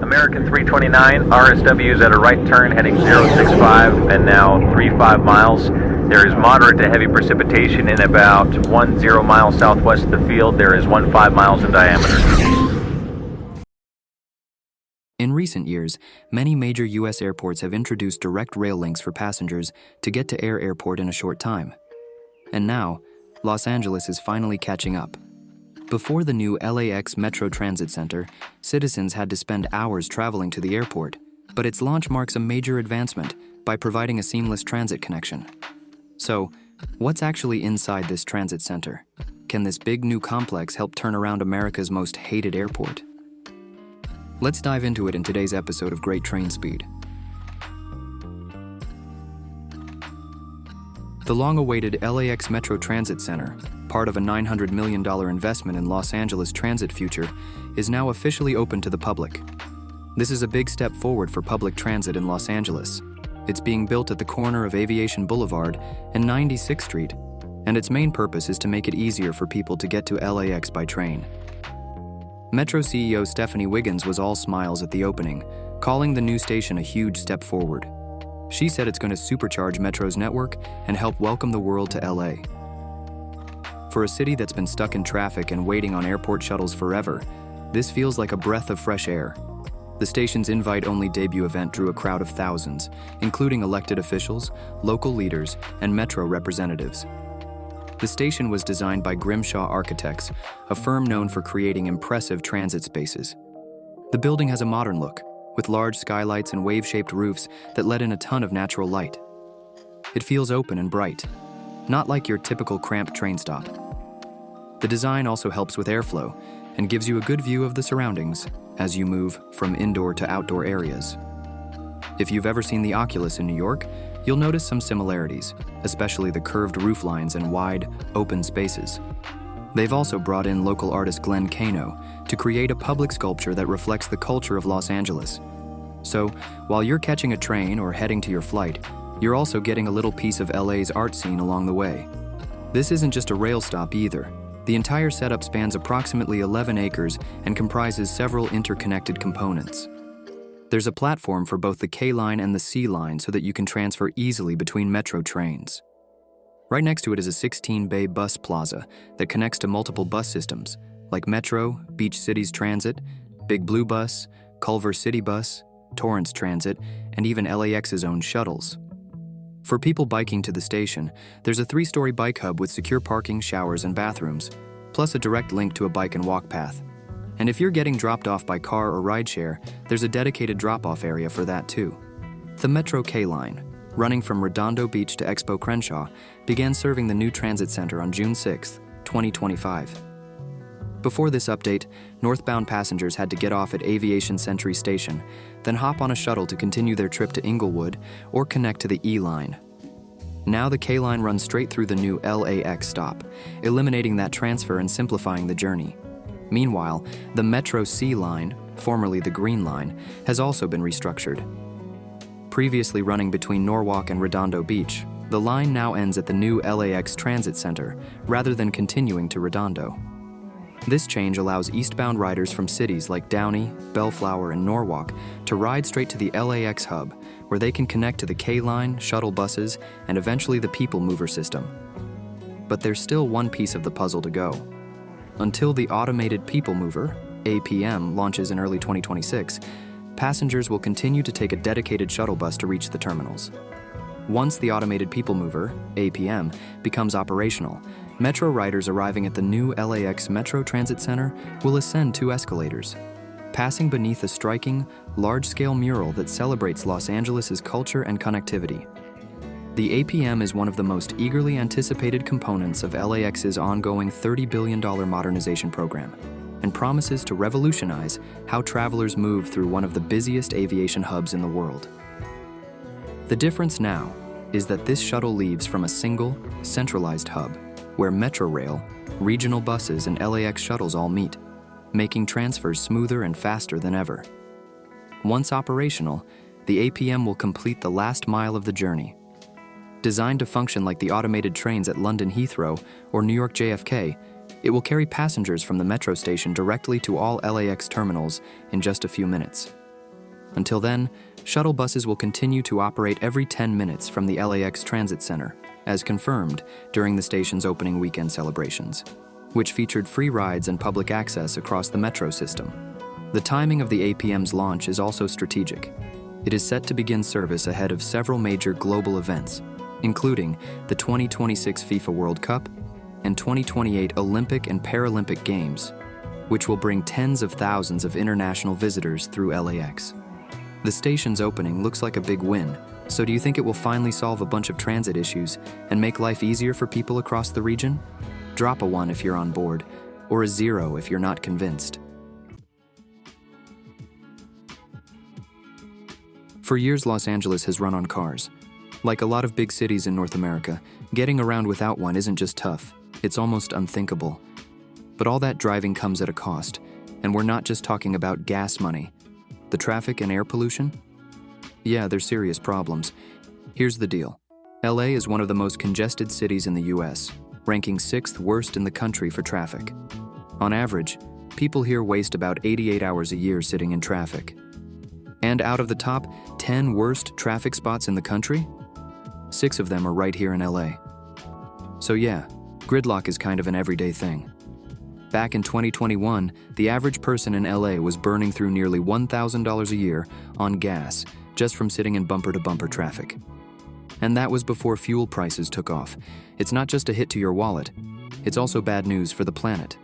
American 329, RSW is at a right turn heading 065 and now 35 miles. There is moderate to heavy precipitation in about 10 miles southwest of the field. There is 15 miles in diameter. In recent years, many major U.S. airports have introduced direct rail links for passengers to get to airport in a short time. And now, Los Angeles is finally catching up. Before the new LAX-Metro Transit Center, citizens had to spend hours traveling to the airport, but its launch marks a major advancement by providing a seamless transit connection. So, what's actually inside this transit center? Can this big new complex help turn around America's most hated airport? Let's dive into it in today's episode of Great Trainspeed. The long-awaited LAX-Metro Transit Center, part of a $900 million investment in Los Angeles transit future, is now officially open to the public. This is a big step forward for public transit in Los Angeles. It's being built at the corner of Aviation Boulevard and 96th Street, and its main purpose is to make it easier for people to get to LAX by train. Metro CEO Stephanie Wiggins was all smiles at the opening, calling the new station a huge step forward. She said it's going to supercharge Metro's network and help welcome the world to LA. For a city that's been stuck in traffic and waiting on airport shuttles forever, this feels like a breath of fresh air. The station's invite-only debut event drew a crowd of thousands, including elected officials, local leaders, and Metro representatives. The station was designed by Grimshaw Architects, a firm known for creating impressive transit spaces. The building has a modern look, with large skylights and wave-shaped roofs that let in a ton of natural light. It feels open and bright, not like your typical cramped train stop. The design also helps with airflow and gives you a good view of the surroundings as you move from indoor to outdoor areas. If you've ever seen the Oculus in New York, you'll notice some similarities, especially the curved roof lines and wide, open spaces. They've also brought in local artist Glenn Kano to create a public sculpture that reflects the culture of Los Angeles. So, while you're catching a train or heading to your flight, you're also getting a little piece of LA's art scene along the way. This isn't just a rail stop either. The entire setup spans approximately 11 acres and comprises several interconnected components. There's a platform for both the K line and the C line so that you can transfer easily between Metro trains. Right next to it is a 16-bay bus plaza that connects to multiple bus systems, like Metro, Beach Cities Transit, Big Blue Bus, Culver City Bus, Torrance Transit, and even LAX's own shuttles. For people biking to the station, there's a 3-story bike hub with secure parking, showers, and bathrooms, plus a direct link to a bike and walk path. And if you're getting dropped off by car or rideshare, there's a dedicated drop-off area for that too. The Metro K line, running from Redondo Beach to Expo Crenshaw, began serving the new transit center on June 6, 2025. Before this update, northbound passengers had to get off at Aviation Century Station, then hop on a shuttle to continue their trip to Inglewood or connect to the E line. Now the K line runs straight through the new LAX stop, eliminating that transfer and simplifying the journey. Meanwhile, the Metro C line, formerly the Green Line, has also been restructured. Previously running between Norwalk and Redondo Beach, the line now ends at the new LAX Transit Center rather than continuing to Redondo. This change allows eastbound riders from cities like Downey, Bellflower, and Norwalk to ride straight to the LAX hub, where they can connect to the K line, shuttle buses, and eventually the People Mover system. But there's still one piece of the puzzle to go. Until the Automated People Mover, APM, launches in early 2026, passengers will continue to take a dedicated shuttle bus to reach the terminals. Once the Automated People Mover, APM, becomes operational, Metro riders arriving at the new LAX-Metro Transit Center will ascend 2 escalators, passing beneath a striking, large-scale mural that celebrates Los Angeles' culture and connectivity. The APM is one of the most eagerly anticipated components of LAX's ongoing $30 billion modernization program and promises to revolutionize how travelers move through one of the busiest aviation hubs in the world. The difference now is that this shuttle leaves from a single, centralized hub where Metrorail, regional buses, and LAX shuttles all meet, making transfers smoother and faster than ever. Once operational, the APM will complete the last mile of the journey. Designed to function like the automated trains at London Heathrow or New York JFK, it will carry passengers from the metro station directly to all LAX terminals in just a few minutes. Until then, shuttle buses will continue to operate every 10 minutes from the LAX Transit Center, as confirmed during the station's opening weekend celebrations, which featured free rides and public access across the metro system. The timing of the APM's launch is also strategic. It is set to begin service ahead of several major global events, including the 2026 FIFA World Cup and 2028 Olympic and Paralympic Games, which will bring tens of thousands of international visitors through LAX. The station's opening looks like a big win, so do you think it will finally solve a bunch of transit issues and make life easier for people across the region? Drop a 1 if you're on board, or a 0 if you're not convinced. For years, Los Angeles has run on cars. Like a lot of big cities in North America, getting around without one isn't just tough, it's almost unthinkable. But all that driving comes at a cost, and we're not just talking about gas money. The traffic and air pollution? Yeah, they're serious problems. Here's the deal. LA is one of the most congested cities in the US, ranking 6th worst in the country for traffic. On average, people here waste about 88 hours a year sitting in traffic. And out of the top 10 worst traffic spots in the country, 6 of them are right here in LA. So yeah, gridlock is kind of an everyday thing. Back in 2021, the average person in LA was burning through nearly $1,000 a year on gas just from sitting in bumper-to-bumper traffic. And that was before fuel prices took off. It's not just a hit to your wallet, it's also bad news for the planet.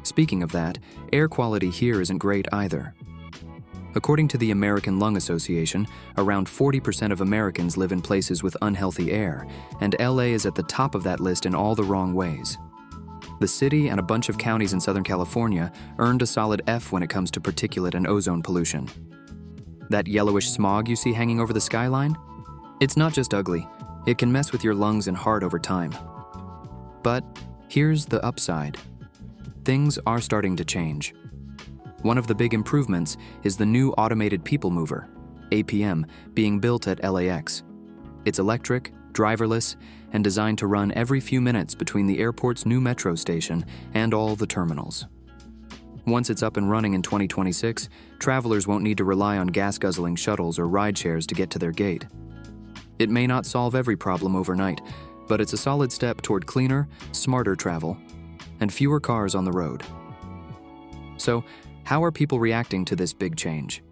Speaking of that, air quality here isn't great either. According to the American Lung Association, around 40% of Americans live in places with unhealthy air, and LA is at the top of that list in all the wrong ways. The city and a bunch of counties in Southern California earned a solid F when it comes to particulate and ozone pollution. That yellowish smog you see hanging over the skyline? It's not just ugly, it can mess with your lungs and heart over time. But here's the upside. Things are starting to change. One of the big improvements is the new automated people mover, APM, being built at LAX. It's electric, driverless, and designed to run every few minutes between the airport's new metro station and all the terminals. Once it's up and running in 2026, travelers won't need to rely on gas-guzzling shuttles or ride-shares to get to their gate. It may not solve every problem overnight, but it's a solid step toward cleaner, smarter travel and fewer cars on the road. So, how are people reacting to this big change?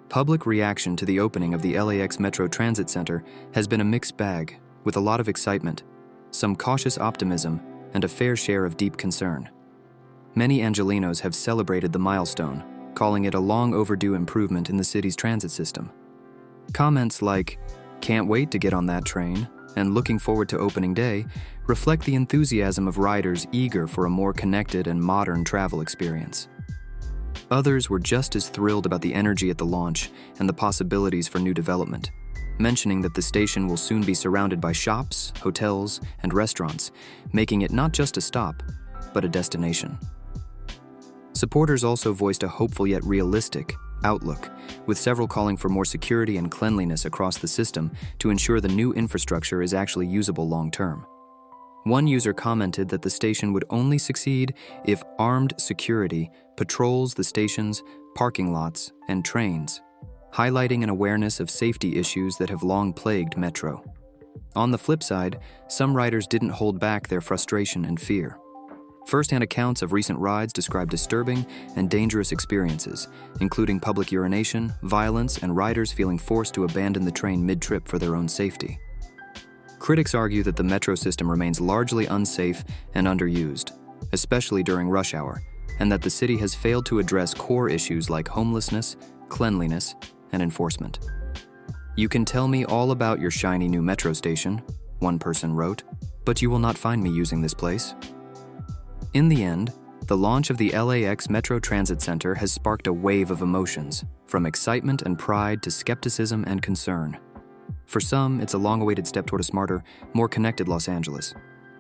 Public reaction to the opening of the LAX-Metro Transit Center has been a mixed bag, with a lot of excitement, some cautious optimism, and a fair share of deep concern. Many Angelenos have celebrated the milestone, calling it a long overdue improvement in the city's transit system. Comments like, "Can't wait to get on that train," and "looking forward to opening day," reflect the enthusiasm of riders eager for a more connected and modern travel experience. Others were just as thrilled about the energy at the launch and the possibilities for new development, mentioning that the station will soon be surrounded by shops, hotels, and restaurants, making it not just a stop, but a destination. Supporters also voiced a hopeful yet realistic outlook, with several calling for more security and cleanliness across the system to ensure the new infrastructure is actually usable long-term. One user commented that the station would only succeed if armed security patrols the station's parking lots and trains, highlighting an awareness of safety issues that have long plagued Metro. On the flip side, some riders didn't hold back their frustration and fear. First-hand accounts of recent rides describe disturbing and dangerous experiences, including public urination, violence, and riders feeling forced to abandon the train mid-trip for their own safety. Critics argue that the metro system remains largely unsafe and underused, especially during rush hour, and that the city has failed to address core issues like homelessness, cleanliness, and enforcement. "You can tell me all about your shiny new metro station," one person wrote, "but you will not find me using this place." In the end, the launch of the LAX-Metro Transit Center has sparked a wave of emotions, from excitement and pride to skepticism and concern. For some, it's a long-awaited step toward a smarter, more connected Los Angeles.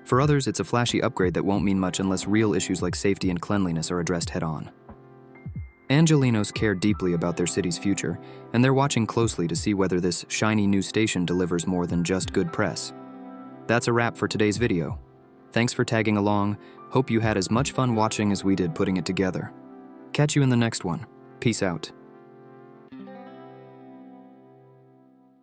For others, it's a flashy upgrade that won't mean much unless real issues like safety and cleanliness are addressed head-on. Angelenos care deeply about their city's future, and they're watching closely to see whether this shiny new station delivers more than just good press. That's a wrap for today's video. Thanks for tagging along. Hope you had as much fun watching as we did putting it together. Catch you in the next one. Peace out.